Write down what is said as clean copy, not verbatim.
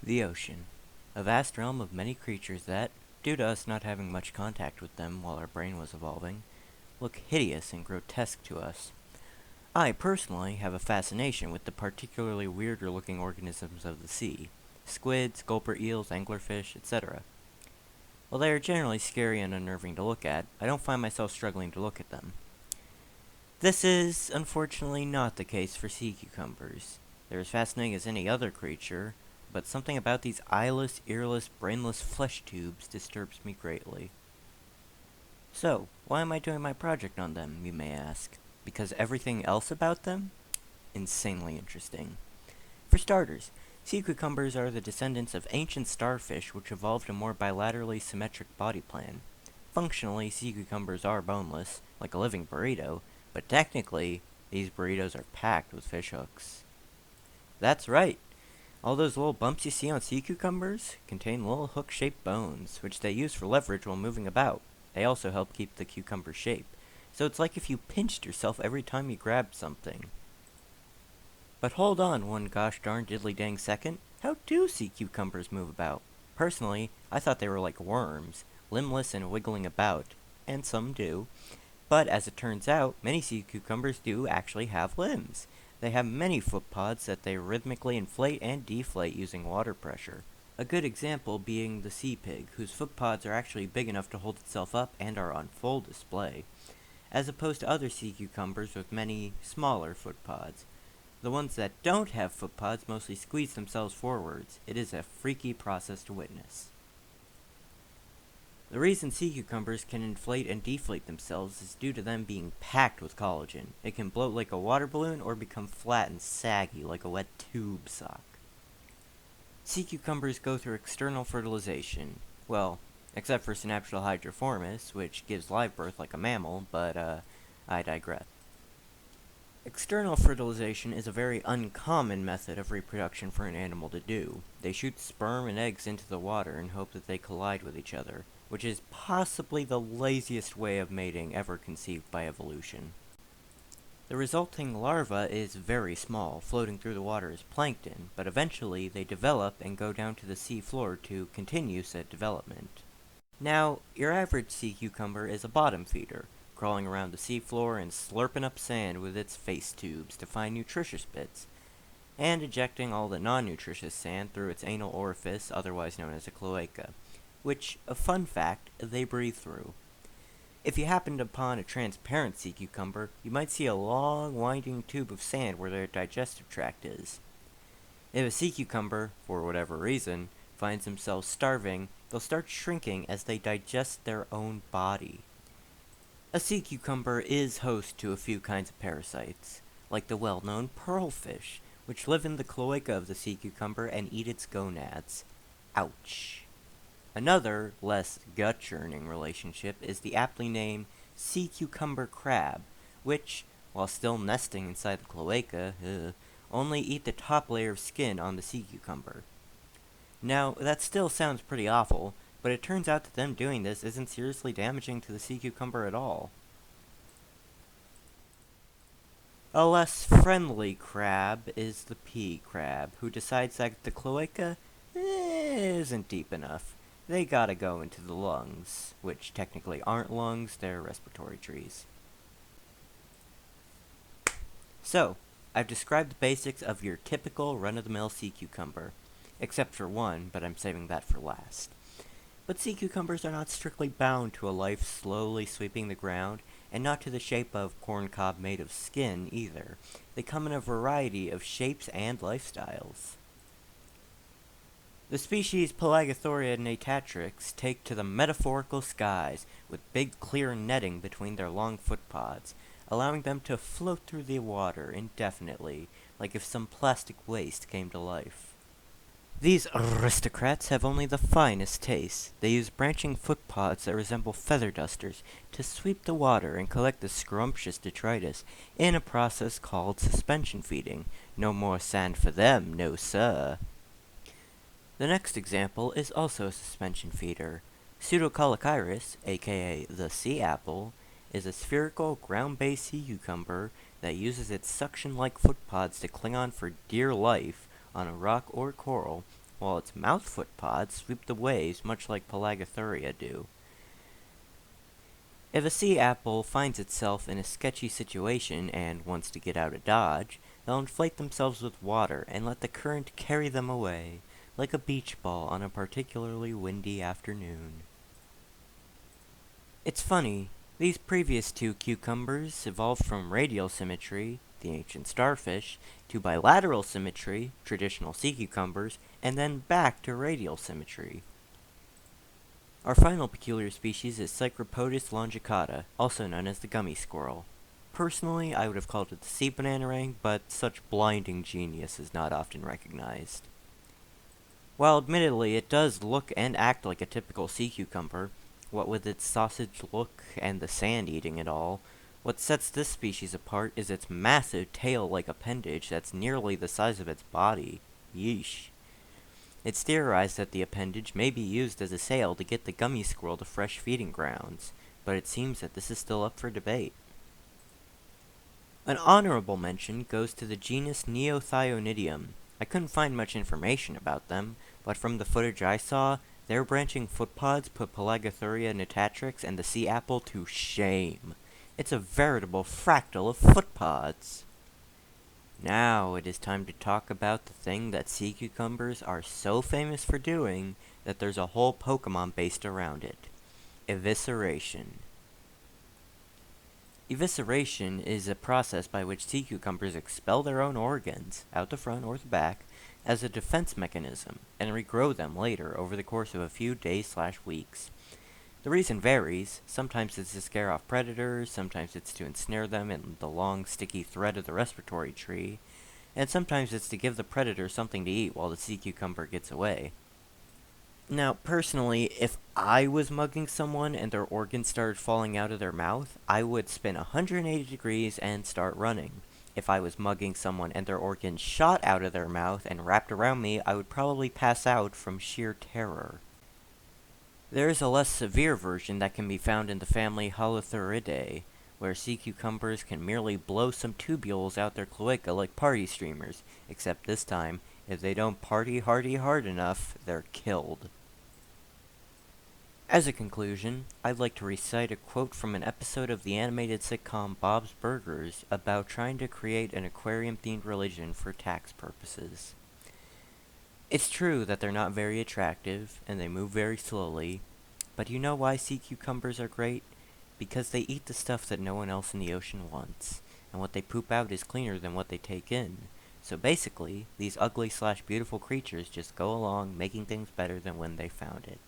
The ocean. A vast realm of many creatures that, due to us not having much contact with them while our brain was evolving, look hideous and grotesque to us. I, personally, have a fascination with the particularly weirder looking organisms of the sea. Squids, gulper eels, anglerfish, etc. While they are generally scary and unnerving to look at, I don't find myself struggling to look at them. This is, unfortunately, not the case for sea cucumbers. They're as fascinating as any other creature, but something about these eyeless, earless, brainless flesh tubes disturbs me greatly. So, why am I doing my project on them, you may ask? Because everything else about them? Insanely interesting. For starters, sea cucumbers are the descendants of ancient starfish which evolved a more bilaterally symmetric body plan. Functionally, sea cucumbers are boneless, like a living burrito, but technically, these burritos are packed with fish hooks. That's right. All those little bumps you see on sea cucumbers contain little hook-shaped bones, which they use for leverage while moving about. They also help keep the cucumber shape. So it's like if you pinched yourself every time you grabbed something. But hold on one gosh darn diddly dang second. How do sea cucumbers move about? Personally, I thought they were like worms, limbless and wiggling about. And some do. But as it turns out, many sea cucumbers do actually have limbs. They have many foot pods that they rhythmically inflate and deflate using water pressure. A good example being the sea pig, whose foot pods are actually big enough to hold itself up and are on full display, as opposed to other sea cucumbers with many smaller foot pods. The ones that don't have foot pods mostly squeeze themselves forwards. It is a freaky process to witness. The reason sea cucumbers can inflate and deflate themselves is due to them being packed with collagen. It can bloat like a water balloon or become flat and saggy like a wet tube sock. Sea cucumbers go through external fertilization. Well, except for Synaptial hydroformis, which gives live birth like a mammal, but I digress. External fertilization is a very uncommon method of reproduction for an animal to do. They shoot sperm and eggs into the water and hope that they collide with each other, which is possibly the laziest way of mating ever conceived by evolution. The resulting larva is very small, floating through the water as plankton, but eventually they develop and go down to the sea floor to continue said development. Now, your average sea cucumber is a bottom feeder, crawling around the seafloor and slurping up sand with its face tubes to find nutritious bits, and ejecting all the non-nutritious sand through its anal orifice, otherwise known as a cloaca, which, a fun fact, they breathe through. If you happened upon a transparent sea cucumber, you might see a long, winding tube of sand where their digestive tract is. If a sea cucumber, for whatever reason, finds themselves starving, they'll start shrinking as they digest their own body. A sea cucumber is host to a few kinds of parasites, like the well-known pearlfish, which live in the cloaca of the sea cucumber and eat its gonads. Ouch. Another, less gut-churning relationship is the aptly named sea cucumber crab, which, while still nesting inside the cloaca, only eat the top layer of skin on the sea cucumber. Now, that still sounds pretty awful, but it turns out that them doing this isn't seriously damaging to the sea cucumber at all. A less friendly crab is the pea crab, who decides that the cloaca isn't deep enough. They gotta go into the lungs, which technically aren't lungs, they're respiratory trees. So, I've described the basics of your typical run-of-the-mill sea cucumber. Except for one, but I'm saving that for last. But sea cucumbers are not strictly bound to a life slowly sweeping the ground, and not to the shape of corn cob made of skin either. They come in a variety of shapes and lifestyles. The species Pelagothoria natatrix take to the metaphorical skies with big clear netting between their long foot pods, allowing them to float through the water indefinitely, like if some plastic waste came to life. These aristocrats have only the finest taste. They use branching foot pods that resemble feather dusters to sweep the water and collect the scrumptious detritus in a process called suspension feeding. No more sand for them, no sir. The next example is also a suspension feeder. Pseudocolochirus, aka the sea apple, is a spherical ground-based sea cucumber that uses its suction-like foot pods to cling on for dear life on a rock or coral, while its mouth foot pods sweep the waves much like Pelagothuria do. If a sea apple finds itself in a sketchy situation and wants to get out of Dodge, they'll inflate themselves with water and let the current carry them away, like a beach ball on a particularly windy afternoon. It's funny, these previous two cucumbers evolved from radial symmetry, the ancient starfish, to bilateral symmetry, traditional sea cucumbers, and then back to radial symmetry. Our final peculiar species is Cycropodus longicauda, also known as the gummy squirrel. Personally, I would have called it the sea bananarang, but such blinding genius is not often recognized. While admittedly it does look and act like a typical sea cucumber, what with its sausage look and the sand eating it all, what sets this species apart is its massive tail-like appendage that's nearly the size of its body. Yeesh. It's theorized that the appendage may be used as a sail to get the gummy squirrel to fresh feeding grounds, but it seems that this is still up for debate. An honorable mention goes to the genus Neothyonidium. I couldn't find much information about them, but from the footage I saw, their branching footpods put Pelagothuria natatrix and the sea apple to shame. It's a veritable fractal of footpods. Now it is time to talk about the thing that sea cucumbers are so famous for doing that there's a whole Pokemon based around it. Evisceration. Evisceration is a process by which sea cucumbers expel their own organs, out the front or the back, as a defense mechanism, and regrow them later over the course of a few days/weeks. The reason varies. Sometimes it's to scare off predators, sometimes it's to ensnare them in the long, sticky thread of the respiratory tree, and sometimes it's to give the predator something to eat while the sea cucumber gets away. Now, personally, if I was mugging someone and their organs started falling out of their mouth, I would spin 180 degrees and start running. If I was mugging someone and their organs shot out of their mouth and wrapped around me, I would probably pass out from sheer terror. There is a less severe version that can be found in the family Holothuridae, where sea cucumbers can merely blow some tubules out their cloaca like party streamers, except this time, if they don't party hardy hard enough, they're killed. As a conclusion, I'd like to recite a quote from an episode of the animated sitcom Bob's Burgers about trying to create an aquarium-themed religion for tax purposes. It's true that they're not very attractive, and they move very slowly, but you know why sea cucumbers are great? Because they eat the stuff that no one else in the ocean wants, and what they poop out is cleaner than what they take in. So basically, these ugly/beautiful creatures just go along making things better than when they found it.